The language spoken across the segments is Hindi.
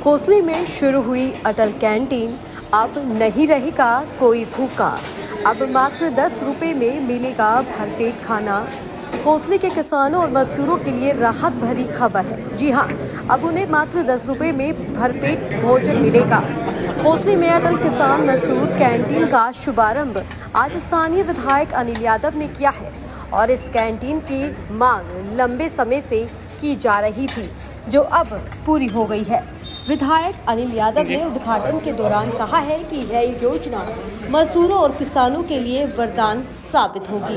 कोसली में शुरू हुई अटल कैंटीन, अब नहीं रहेगा कोई भूखा। अब मात्र 10 रुपये में मिलेगा भरपेट खाना। कोसली के किसानों और मजदूरों के लिए राहत भरी खबर है। जी हां, अब उन्हें मात्र 10 रुपये में भरपेट भोजन मिलेगा। कोसली में अटल किसान मजदूर कैंटीन का शुभारंभ आज स्थानीय विधायक अनिल यादव ने किया है और इस कैंटीन की मांग लंबे समय से की जा रही थी, जो अब पूरी हो गई है। विधायक अनिल यादव ने उद्घाटन के दौरान कहा है कि यह योजना मजदूरों और किसानों के लिए वरदान साबित होगी।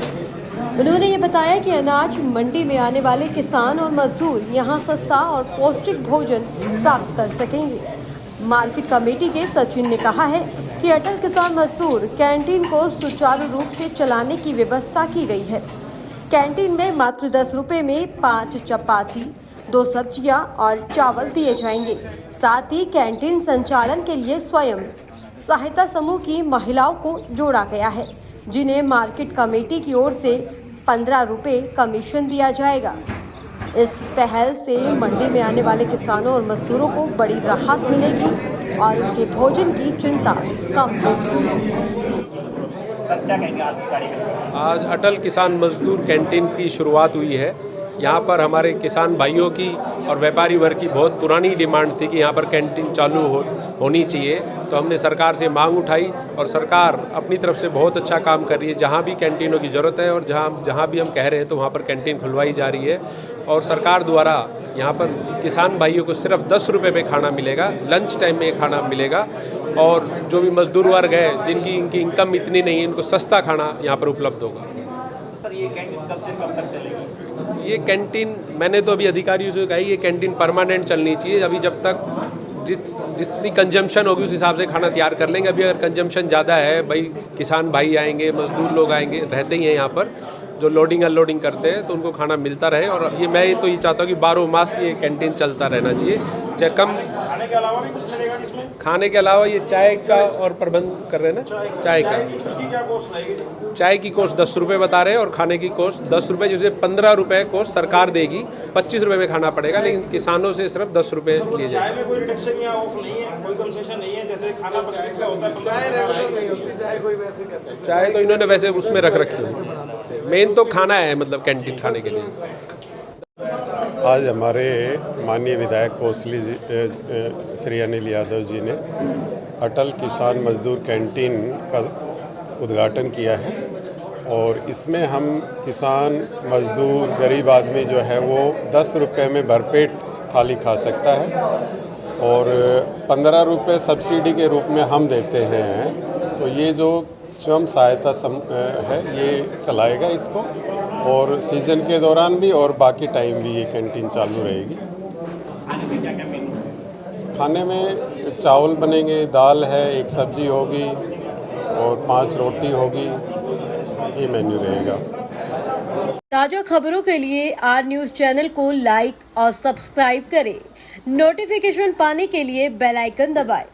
उन्होंने ये बताया कि अनाज मंडी में आने वाले किसान और मजदूर यहां सस्ता और पौष्टिक भोजन प्राप्त कर सकेंगे। मार्केट कमेटी के सचिव ने कहा है कि अटल किसान मजदूर कैंटीन को सुचारू रूप से चलाने की व्यवस्था की गई है। कैंटीन में मात्र 10 रुपये में 5 चपाती, 2 सब्जियां और चावल दिए जाएंगे। साथ ही कैंटीन संचालन के लिए स्वयं सहायता समूह की महिलाओं को जोड़ा गया है, जिन्हें मार्केट कमेटी की ओर से 15 रुपये कमीशन दिया जाएगा। इस पहल से मंडी में आने वाले किसानों और मजदूरों को बड़ी राहत मिलेगी और उनके भोजन की चिंता कम होगी। आज अटल किसान मजदूर कैंटीन की शुरुआत हुई है। यहाँ पर हमारे किसान भाइयों की और व्यापारी वर्ग की बहुत पुरानी डिमांड थी कि यहाँ पर कैंटीन चालू होनी चाहिए, तो हमने सरकार से मांग उठाई और सरकार अपनी तरफ से बहुत अच्छा काम कर रही है। जहाँ भी कैंटीनों की ज़रूरत है और जहाँ भी हम कह रहे हैं तो वहाँ पर कैंटीन खुलवाई जा रही है और सरकार द्वारा यहाँ पर किसान भाइयों को सिर्फ 10 रुपये में खाना मिलेगा, लंच टाइम में खाना मिलेगा। और जो भी मजदूर वर्ग है जिनकी इनकी इनकम इतनी नहीं है, इनको सस्ता खाना यहाँ पर उपलब्ध होगा। सर, ये कैंटीन कब से कब तक चलेगी? ये कैंटीन मैंने तो अभी अधिकारियों से कहा ये कैंटीन परमानेंट चलनी चाहिए। अभी जब तक जितनी कंजम्पशन होगी उस हिसाब से खाना तैयार कर लेंगे। अभी अगर कंजम्पशन ज़्यादा है, भाई किसान भाई आएंगे, मजदूर लोग आएंगे, रहते ही हैं यहाँ पर जो लोडिंग अनलोडिंग करते हैं, तो उनको खाना मिलता रहे। और ये मैं तो ये चाहता हूँ कि 12 मास ये कैंटीन चलता रहना चाहिए, चाहे कम। खाने के अलावा भी कुछ लगेगा इसमें? खाने के अलावा ये चाय का और प्रबंध कर रहे हैं ना, चाय का। उसकी क्या कॉस्ट रहेगी? चाय की कॉस्ट 10 रुपये बता रहे हैं और खाने की कॉस्ट 10 रुपये, जैसे 15 रुपये कॉस्ट सरकार देगी, 25 रुपये में खाना पड़ेगा, लेकिन किसानों से सिर्फ 10 रुपये लिए जाए। चाय में कोई रिडक्शन या ऑफ नहीं है, कोई कंसेशन नहीं है? जैसे खाना 25 का होता है, चाय तो इन्होंने वैसे उसमें रख रखी है। मेन तो खाना है, मतलब कैंटीन खाने के लिए। आज हमारे माननीय विधायक कोसली जी श्री अनिल यादव जी ने अटल किसान मजदूर कैंटीन का उद्घाटन किया है और इसमें हम किसान मजदूर गरीब आदमी जो है वो 10 रुपये में भरपेट थाली खा सकता है और 15 रुपये सब्सिडी के रूप में हम देते हैं। तो ये जो स्वयं सहायता है ये चलाएगा इसको, और सीजन के दौरान भी और बाकी टाइम भी ये कैंटीन चालू रहेगी। खाने में चावल बनेंगे, दाल है, 1 सब्जी होगी और 5 रोटी होगी, ये मेन्यू रहेगा। ताज़ा खबरों के लिए आर न्यूज़ चैनल को लाइक और सब्सक्राइब करें। नोटिफिकेशन पाने के लिए बेल आइकन दबाएं।